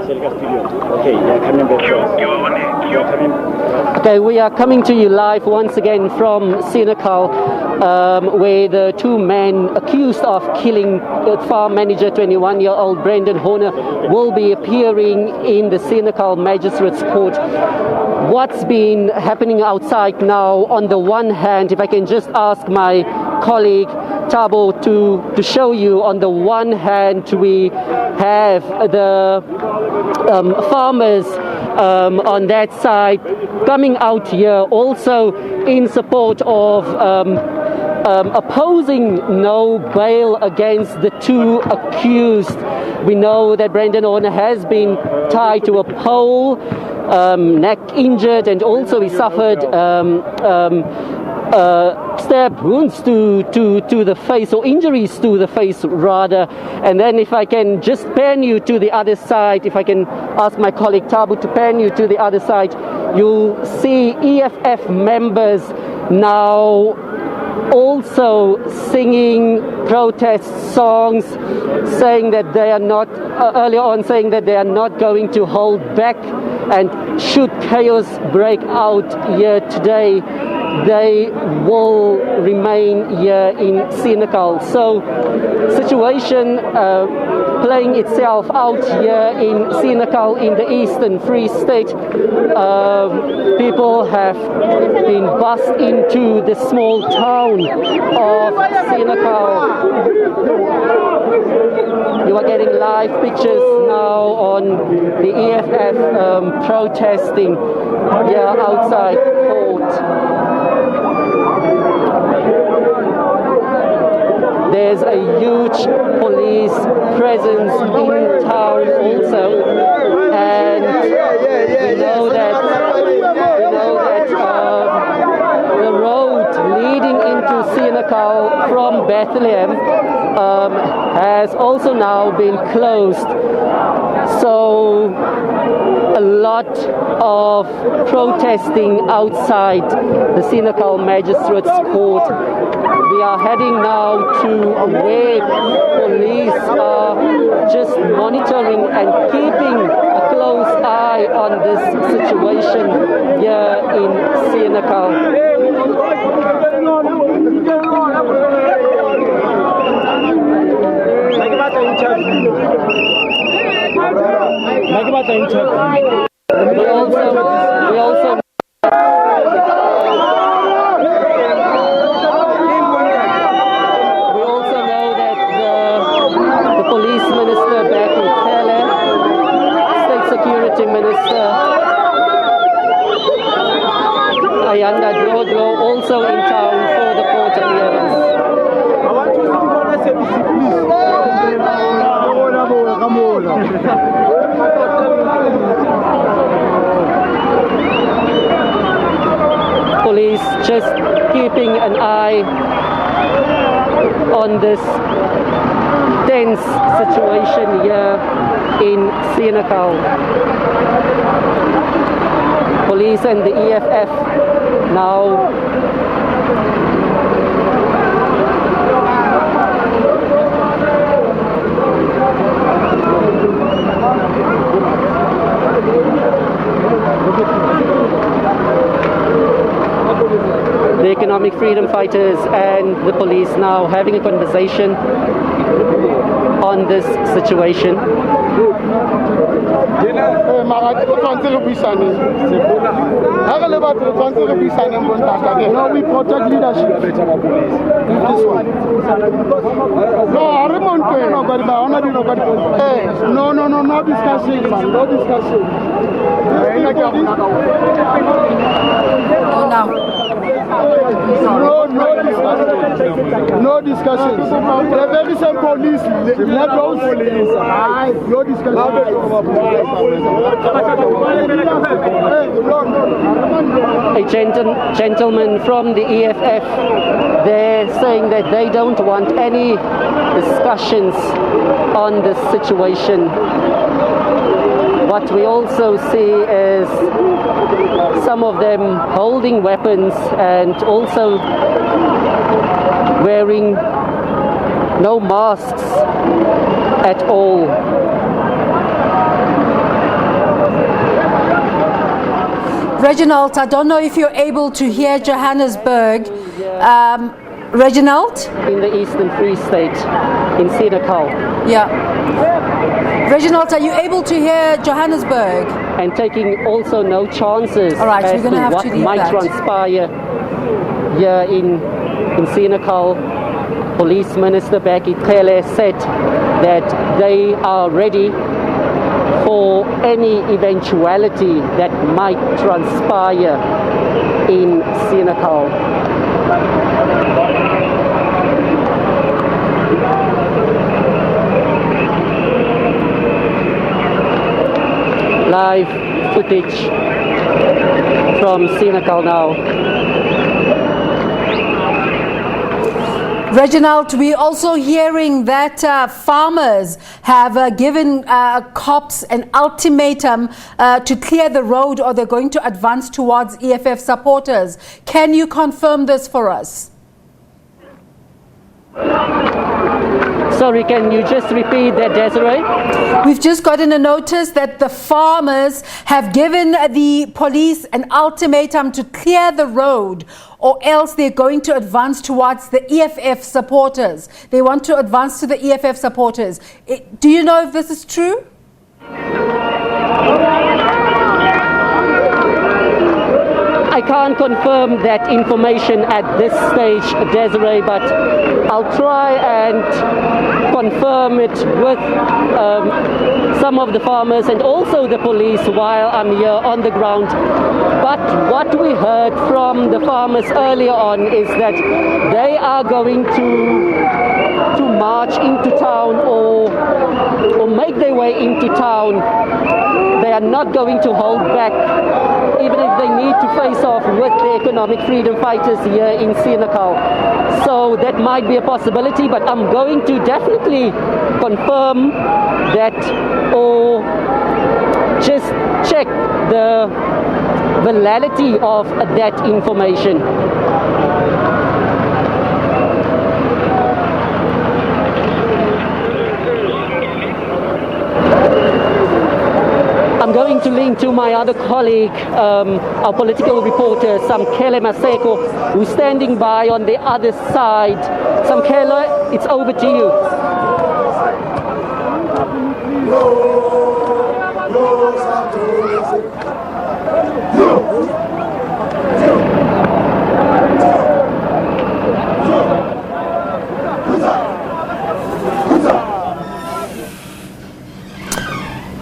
Okay, yeah, coming back. Okay, we are coming to you live once again from Senekal, where the two men accused of killing farm manager 21-year-old Brendin Horner will be appearing in the Senekal Magistrate's Court. What's been happening outside now? On the one hand, if I can just ask my colleague Thabo to show you, on the one hand we have the farmers on that side coming out here also in support of opposing no bail against the two accused. We know that Brendin Horner has been tied to a pole, neck injured, and also he suffered stab wounds to the face, or injuries to the face rather. And then if I can just pan you to the other side, if I can ask my colleague Thabo to pan you to the other side, you'll see EFF members now also singing protest songs, saying that they are not, earlier on saying that they are not going to hold back, and should chaos break out here today, they will remain here in Senekal. So, situation playing itself out here in Senekal in the Eastern Free State. People have been bussed into the small town of Senekal. You are getting live pictures now on the EFF protesting here outside court. There's a huge police presence in town also, and we know that the road leading into Senekal from Bethlehem has also now been closed. So a lot of protesting outside the Senekal Magistrate's Court. We are heading now to where police are just monitoring and keeping a close eye on this situation here in Senekal. We also Police Minister Bheki Cele, State Security Minister Ayanda Drodlo also in town for the court appearance. Police just keeping an eye on this tense situation here in Senekal. Police and the EFF now the economic freedom fighters and the police now having a conversation on this situation. No, we protect leadership. No discussion, man. No discussion. No discussion. The very same police levels. No discussion. A gentleman from the EFF, they're saying that they don't want any discussions on this situation. What we also see is some of them holding weapons and also wearing no masks at all. Reginald, I don't know if you're able to hear Johannesburg. Reginald? In the Eastern Free State, in Senekal. Yeah. Reginald, are you able to hear Johannesburg? And taking also no chances All right, as we're gonna to have what to leave might that. transpire here in Senekal. Police Minister Bheki Cele said that they are ready for any eventuality that might transpire in Senekal. Live footage from Senekal now. Reginald, we're also hearing that farmers have given cops an ultimatum to clear the road, or they're going to advance towards EFF supporters. Can you confirm this for us? Sorry, can you just repeat that, Desiree? We've just gotten a notice that the farmers have given the police an ultimatum to clear the road, or else they're going to advance towards the EFF supporters. They want to advance to the EFF supporters. Do you know if this is true? I can't confirm that information at this stage, Desiree, but I'll try and confirm it with some of the farmers and also the police while I'm here on the ground. But what we heard from the farmers earlier on is that they are going to march into town or make their way into town. They are not going to hold back, even if they need to face off with the economic freedom fighters here in Senekal. So that might be a possibility, but I'm going to definitely confirm that or just check the validity of that information. I'm going to link to my other colleague, our political reporter, Samkele Maseko, who's standing by on the other side. Samkele, it's over to you.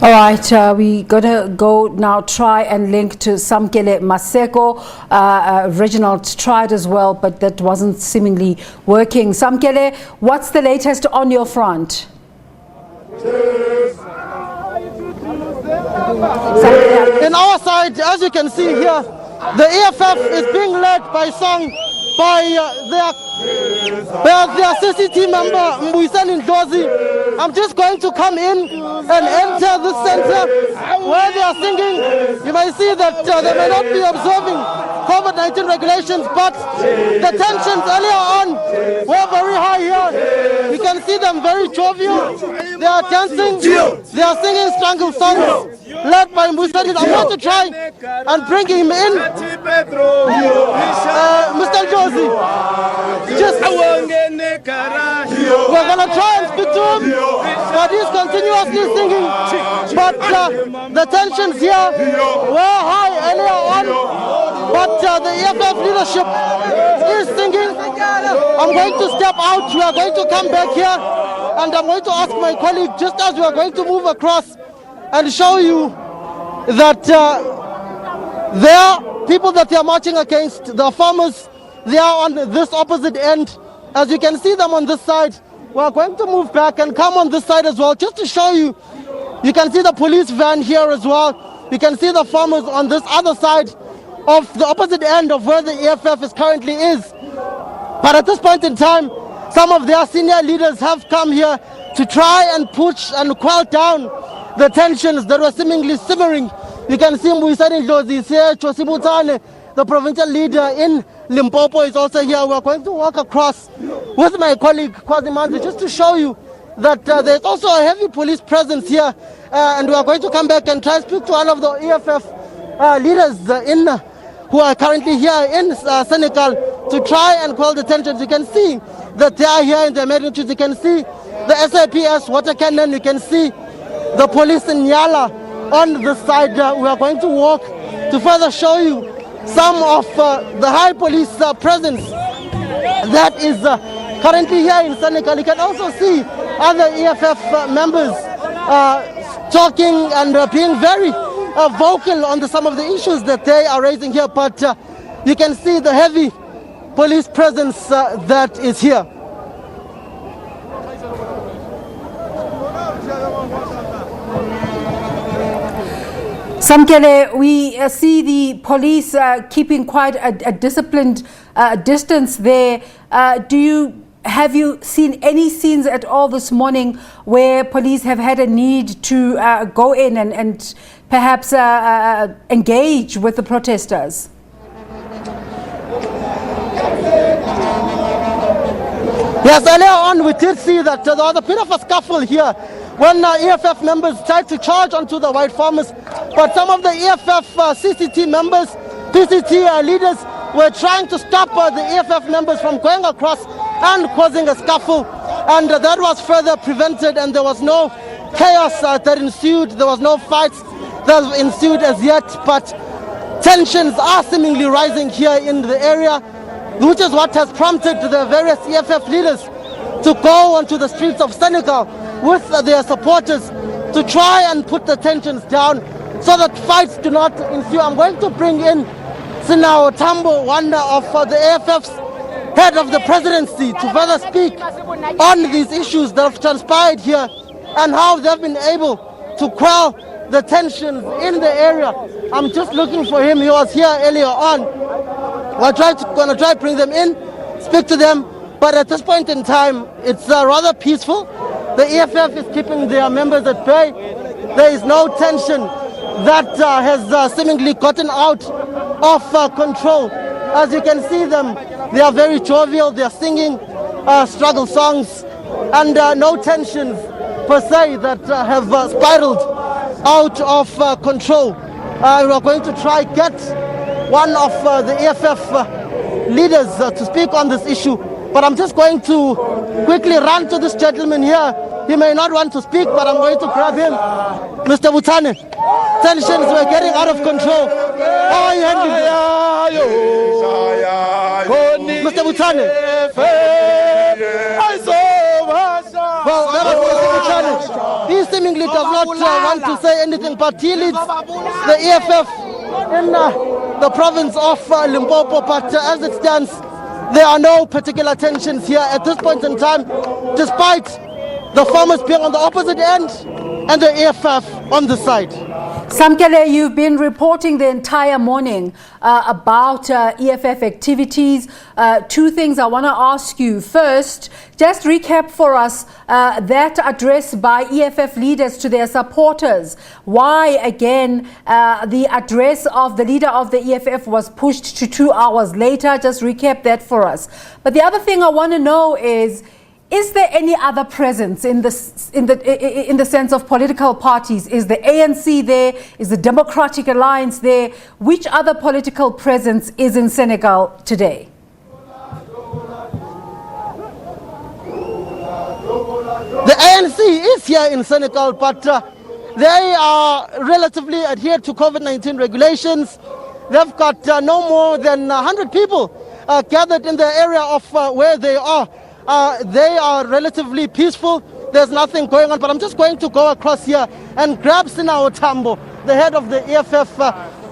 All right, we're going to go now try and link to Samkele Maseko. Reginald tried as well, but that wasn't seemingly working. Samkele, what's the latest on your front? In our side, as you can see here, the EFF is being led by their CCT member, Mbuyiseni Ndlozi. I'm just going to come in and enter the center where they are singing. You may see that they may not be observing COVID-19 regulations, but the tensions earlier on were very high here. You can see them very jovial. They are dancing, they are singing strangle songs led by Mbuyiseni. I'm going to try and bring him in. Mr. Ndlozi, we're going to try and speak to him, but he's continuously singing. But the tensions here were high earlier on, but the EFF leadership is singing. I'm going to step out. We are going to come back here, and I'm going to ask my colleague, just as we are going to move across and show you that there are people that they are marching against, the farmers. They are on this opposite end. As you can see them on this side, we are going to move back and come on this side as well, just to show you. You can see the police van here as well. You can see the farmers on this other side of the opposite end of where the EFF is currently is. But at this point in time, some of their senior leaders have come here to try and push and quell down the tensions that were seemingly simmering. You can see Mbuyiseni Ndlozi here, Chosibutane, the provincial leader in Limpopo, is also here. We're going to walk across with my colleague Kwazimanzi just to show you that there's also a heavy police presence here, and we are going to come back and try and speak to all of the EFF leaders who are currently here in Senekal to try and quell the tensions. You can see that they are here in the magnitude. You can see the SABC water cannon. You can see the police in Nyala on the side. We are going to walk to further show you some of the high police presence that is currently here in Senekal. You can also see other EFF members talking and being very vocal on some of the issues that they are raising here. But you can see the heavy police presence that is here. Samkele, we see the police keeping quite a disciplined distance there. Have you seen any scenes at all this morning where police have had a need to go in and perhaps engage with the protesters? Yes, earlier on we did see that there was a bit of a scuffle here when EFF members tried to charge onto the white farmers, but some of the EFF CCT members, PCT leaders were trying to stop the EFF members from going across and causing a scuffle, and that was further prevented, and there was no chaos that ensued. There was no fights that ensued as yet, but tensions are seemingly rising here in the area, which is what has prompted the various EFF leaders to go onto the streets of Senekal with their supporters to try and put the tensions down so that fights do not ensue. I'm going to bring in Sinao Tambo, one of the AFF's head of the presidency, to further speak on these issues that have transpired here and how they've been able to quell the tensions in the area. I'm just looking for him. He was here earlier on. We're going to try to bring them in, speak to them, but at this point in time, it's rather peaceful. The EFF is keeping their members at bay. There is no tension that has seemingly gotten out of control. As you can see them, they are very jovial. They are singing struggle songs, and no tensions per se that have spiraled out of control. We are going to try get one of the EFF leaders to speak on this issue, but I'm just going to quickly run to this gentleman here. He may not want to speak, but I'm going to grab him. Mr. Butane, tensions were getting out of control. How are you handling it? Mr. Butane. Well, that was Mr. Butane. He seemingly does not want to say anything, but he leads the EFF in the province of Limpopo. But as it stands, there are no particular tensions here at this point in time, despite the farmers being on the opposite end and the EFF on the side. Samkele, you've been reporting the entire morning about EFF activities. Two things I want to ask you. First, just recap for us that address by EFF leaders to their supporters. Why, again, the address of the leader of the EFF was pushed to 2 hours later? Just recap that for us. But the other thing I want to know is there any other presence in the sense of political parties? Is the ANC there? Is the Democratic Alliance there? Which other political presence is in Senekal today? The ANC is here in Senekal, but they are relatively adhered to COVID-19 regulations. They've got no more than 100 people gathered in the area of where they are. They are relatively peaceful. There's nothing going on, but I'm just going to go across here and grab Sinao Tambo, the head of the EFF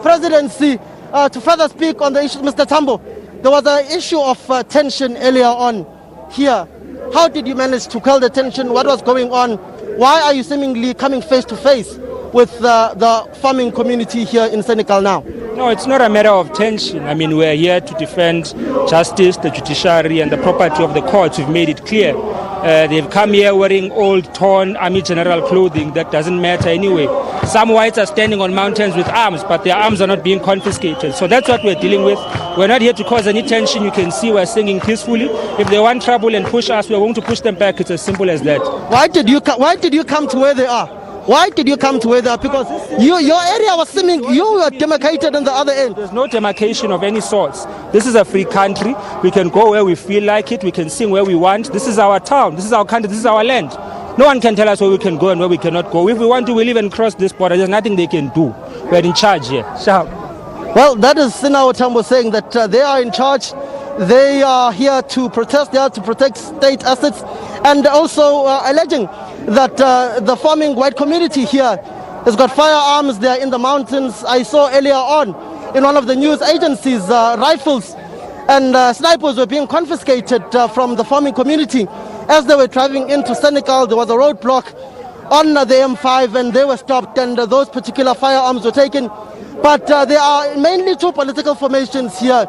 presidency, to further speak on the issue. Mr. Tambo, there was an issue of tension earlier on here. How did you manage to quell the tension? What was going on? Why are you seemingly coming face to face with the farming community here in Senekal now? No, it's not a matter of tension. I mean, we're here to defend justice, the judiciary, and the property of the courts. We've made it clear. They've come here wearing old, torn Army General clothing. That doesn't matter anyway. Some whites are standing on mountains with arms, but their arms are not being confiscated. So that's what we're dealing with. We're not here to cause any tension. You can see we're singing peacefully. If they want trouble and push us, we're going to push them back. It's as simple as that. Why did you come to where they are? Why did you come to where they are? Because your area was seeming you were demarcated on the other end. There's no demarcation of any sorts. This is a free country. We can go where we feel like it. We can sing where we want. This is our town. This is our country. This is our land. No one can tell us where we can go and where we cannot go. If we want to, we'll even cross this border. There's nothing they can do. We're in charge here. Well, that is Sinawo Tambo saying that they are in charge. They are here to protest. They are to protect state assets, and also alleging that the farming white community here has got firearms. They are in the mountains. I saw earlier on in one of the news agencies rifles and snipers were being confiscated from the farming community as they were driving into Senekal. There was a roadblock on the M5 and they were stopped, and those particular firearms were taken. But there are mainly two political formations here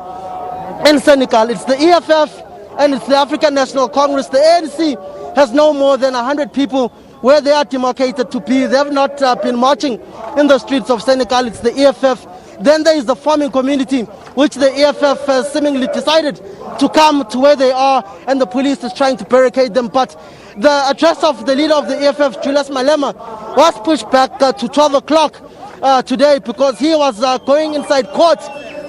in Senekal. It's the EFF and it's the African National Congress. The ANC has no more than 100 people where they are demarcated to be. They have not been marching in the streets of Senekal. It's the EFF. Then there is the farming community, which the EFF has seemingly decided to come to where they are, and the police is trying to barricade them. But the address of the leader of the EFF, Julius Mahlamba, was pushed back to 12 o'clock today because he was going inside court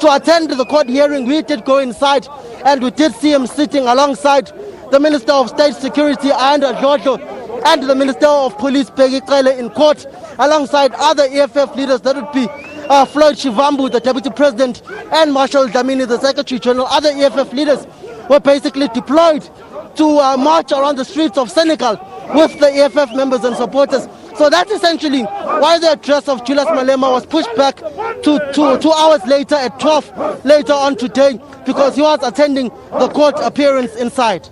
to attend the court hearing. We did go inside and we did see him sitting alongside the Minister of State Security and the Minister of Police Bheki Cele in court, alongside other EFF leaders. That would be Floyd Shivambu, the Deputy President, and Marshal Dlamini, the Secretary General. Other EFF leaders were basically deployed to march around the streets of Senekal with the EFF members and supporters. So that's essentially why the address of Julius Mahlamba was pushed back to 2 hours later at 12 later on today, because he was attending the court appearance inside.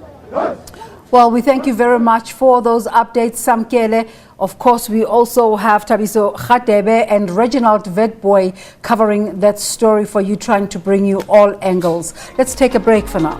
Well, we thank you very much for those updates, Samkele. Of course, we also have Tabiso Khatebe and Reginald Vetboy covering that story for you, trying to bring you all angles. Let's take a break for now.